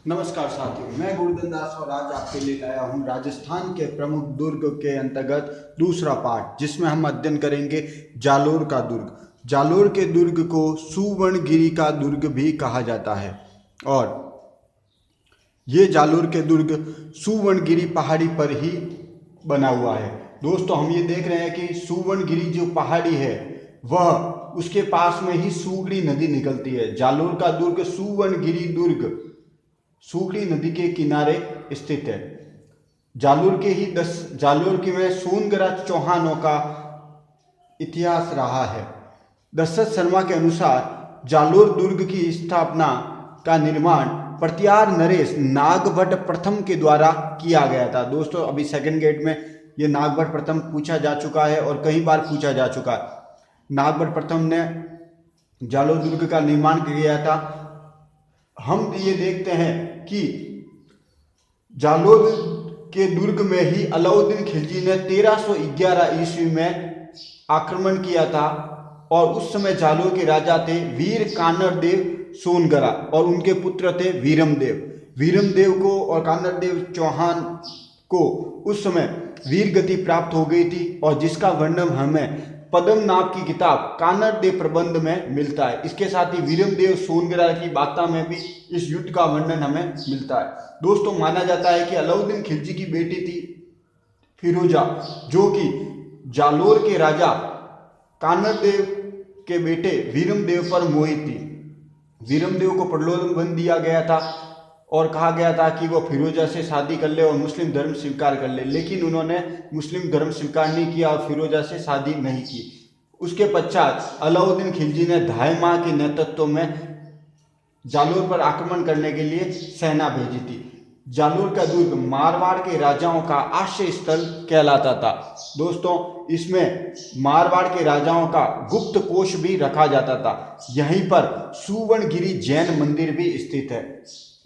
नमस्कार साथियों, मैं गुरुदन दास और आज आपके लिए लाया हूँ राजस्थान के प्रमुख दुर्ग के अंतर्गत दूसरा पार्ट, जिसमें हम अध्ययन करेंगे जालोर का दुर्ग। जालोर के दुर्ग को सुवर्णगिरी का दुर्ग भी कहा जाता है और ये जालोर के दुर्ग सुवर्णगिरी पहाड़ी पर ही बना हुआ है। दोस्तों, हम ये देख रहे हैं कि सुवर्णगिरी जो पहाड़ी है वह उसके पास में ही सुगड़ी नदी निकलती है। जालोर का दुर्ग सुवर्णगिरी दुर्ग सुगड़ी नदी के किनारे स्थित है। जालोर के में सोनगरा चौहानों का इतिहास रहा है। दशरथ शर्मा के अनुसार जालोर दुर्ग की स्थापना का निर्माण प्रत्यार नरेश नागभट्ट प्रथम के द्वारा किया गया था। दोस्तों, अभी सेकंड गेट में ये नागभट्ट प्रथम पूछा जा चुका है और कई बार पूछा जा चुका है। नागभट्ट प्रथम ने जालोर दुर्ग का निर्माण किया था। हम ये देखते हैं कि जालोर के दुर्ग में ही अलाउद्दीन खिलजी ने 1311 ईस्वी में आक्रमण किया था और उस समय जालोर के राजा थे वीर कानरदेव सोनगरा और उनके पुत्र थे वीरमदेव को और कानरदेव चौहान को उस समय वीर गति प्राप्त हो गई थी और जिसका वर्णन हमें पद्मनाभ की किताब कानरदेव प्रबंध में मिलता है। इसके साथ ही वीरमदेव सोनगरा की बाता में भी इस युद्ध का वर्णन हमें मिलता है। दोस्तों, माना जाता है कि अलाउद्दीन खिलजी की बेटी थी फिरोजा, जो कि जालोर के राजा कानरदेव के बेटे वीरमदेव पर मोहित थी। वीरमदेव को प्रलोभन दिया गया था और कहा गया था कि वो फिरोजा से शादी कर ले और मुस्लिम धर्म स्वीकार कर ले, लेकिन उन्होंने मुस्लिम धर्म स्वीकार नहीं किया और फिरोजा से शादी नहीं की। उसके पश्चात अलाउद्दीन खिलजी ने धायमा के नेतृत्व में जालोर पर आक्रमण करने के लिए सेना भेजी थी। जालोर का दुर्ग मारवाड़ के राजाओं का आश्रय स्थल कहलाता था। दोस्तों, इसमें मारवाड़ के राजाओं का गुप्त कोष भी रखा जाता था। यहीं पर सुवर्णगिरी जैन मंदिर भी स्थित है।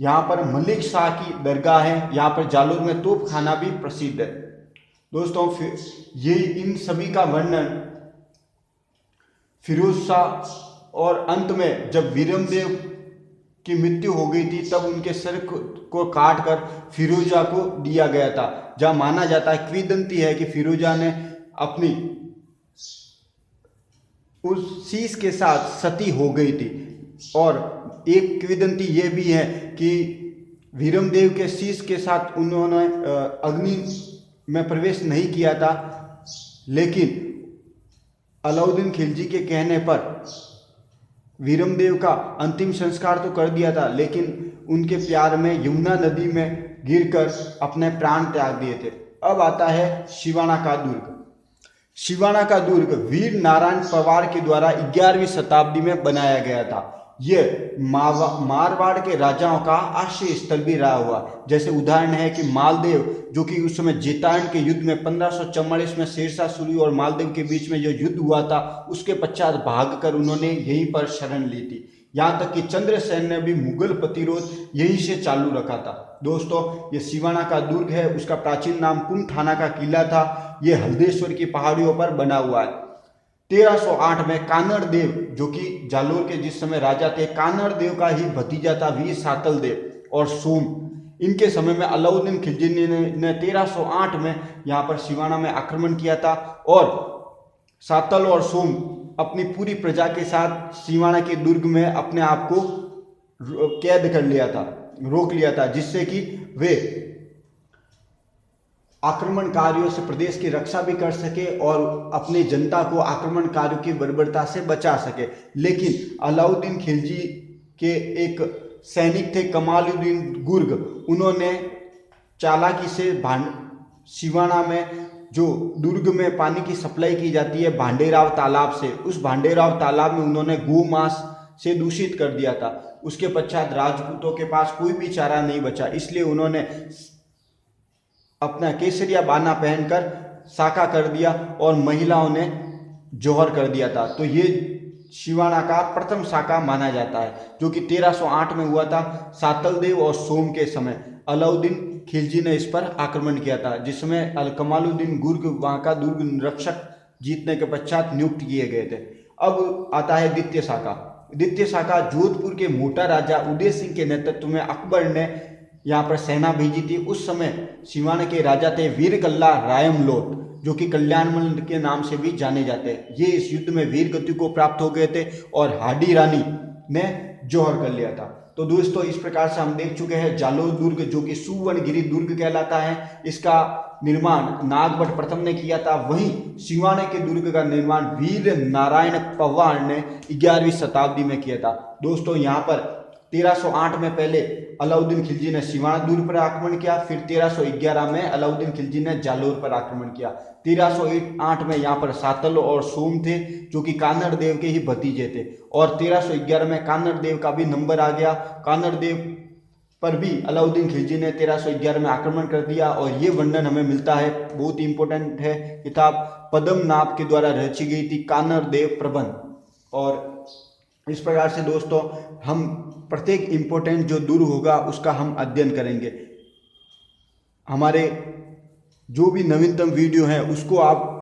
यहाँ पर मलिक शाह की दरगाह है। यहाँ पर जालोर में तोप खाना भी प्रसिद्ध है। दोस्तों, ये इन सभी का वर्णन फिरोज शाह और अंत में जब वीरमदेव की मृत्यु हो गई थी तब उनके सर को काट कर फिरोजा को दिया गया था। जहाँ माना जाता है, किंवदंती है कि फिरोजा ने अपनी उस शीश के साथ सती हो गई थी और एक किंवदंती ये भी है कि वीरमदेव के शीश के साथ उन्होंने अग्नि में प्रवेश नहीं किया था, लेकिन अलाउद्दीन खिलजी के कहने पर वीरमदेव का अंतिम संस्कार तो कर दिया था, लेकिन उनके प्यार में यमुना नदी में गिरकर अपने प्राण त्याग दिए थे। अब आता है शिवाना का दुर्ग। शिवाना का दुर्ग वीर नारायण पवार के द्वारा 11वीं शताब्दी में बनाया गया था। यह मारवाड़ के राजाओं का आश्रय स्थल भी रहा हुआ। जैसे उदाहरण है कि मालदेव, जो कि उस समय जेतारण के युद्ध में 1544 में शेरशाह सूरी और मालदेव के बीच में जो युद्ध हुआ था, उसके पश्चात भागकर उन्होंने यहीं पर शरण ली थी। यहाँ तक कि चंद्रसेन ने भी मुगल प्रतिरोध यहीं से चालू रखा था। दोस्तों, ये शिवाना का दुर्ग है। उसका प्राचीन नाम कुमठाना का किला था। ये हल्देश्वर की पहाड़ियों पर बना हुआ है। 1308 में कानरदेव, जो कि जालोर के जिस समय राजा थे, कानरदेव का ही भतीजा था वीर सातल देव और सोम। इनके समय में अलाउद्दीन खिलजी ने 1308 में यहाँ पर शिवाना में आक्रमण किया था और सातल और सोम अपनी पूरी प्रजा के साथ शिवाना के दुर्ग में अपने आप को कैद कर लिया था, रोक लिया था, जिससे कि वे आक्रमणकारियों से प्रदेश की रक्षा भी कर सके और अपनी जनता को आक्रमणकारियों की बर्बरता से बचा सके। लेकिन अलाउद्दीन खिलजी के एक सैनिक थे कमालुद्दीन गुर्ग, उन्होंने चालाकी से शिवाना में जो दुर्ग में पानी की सप्लाई की जाती है भांडेराव तालाब से, उस भांडेराव तालाब में उन्होंने गोमांस से दूषित कर दिया था। उसके पश्चात राजपूतों के पास कोई भी चारा नहीं बचा, इसलिए उन्होंने अपना केसरिया बाना पहनकर साका कर दिया और महिलाओं ने जौहर कर दिया था। तो ये शिवाना का प्रथम साका माना जाता है, जो कि 1308 में हुआ था। सातलदेव और सोम के समय अलाउद्दीन खिलजी ने इस पर आक्रमण किया था, जिसमें कमालुद्दीन गुर्ग वहाँ का दुर्ग रक्षक जीतने के पश्चात नियुक्त किए गए थे। अब आता है द्वितीय साका। द्वितीय शाखा जोधपुर के मोटा राजा उदय सिंह के नेतृत्व में अकबर ने यहाँ पर सेना भेजी थी। उस समय सिवान के राजा थे वीर कल्ला रायमलोट, जो कि कल्याणमल के नाम से भी जाने जाते हैं। ये इस युद्ध में वीर गति को प्राप्त हो गए थे और हाडी रानी ने जौहर कर लिया था। तो दोस्तों इस प्रकार से हम देख चुके हैं जालोर दुर्ग, जो कि सुवर्णगिरी दुर्ग कहलाता है। इसका निर्माण नागभट्ट प्रथम ने किया था। वहीं सिवाने के दुर्ग का निर्माण वीर नारायण पवार ने 11वीं शताब्दी में किया था। दोस्तों यहाँ पर 1308 में पहले अलाउद्दीन खिलजी ने सिवाना दुर्ग पर आक्रमण किया, फिर 1311 में अलाउद्दीन खिलजी ने जालोर पर आक्रमण किया। 1308 में यहाँ पर सातल और सोम थे, जो कि कान्हड़ देव के ही भतीजे थे, और 1311 में कान्हड़ देव का भी नंबर आ गया। कान्हड़ देव पर भी अलाउद्दीन खिलजी ने 1311 में आक्रमण कर दिया, और ये वर्णन हमें मिलता है, बहुत इंपॉर्टेंट है, किताब पद्मनाभ के द्वारा रची गई थी, कान्हड़ देव प्रबंध। और इस प्रकार से दोस्तों हम प्रत्येक इंपॉर्टेंट जो दुर्ग होगा उसका हम अध्ययन करेंगे। हमारे जो भी नवीनतम वीडियो है उसको आप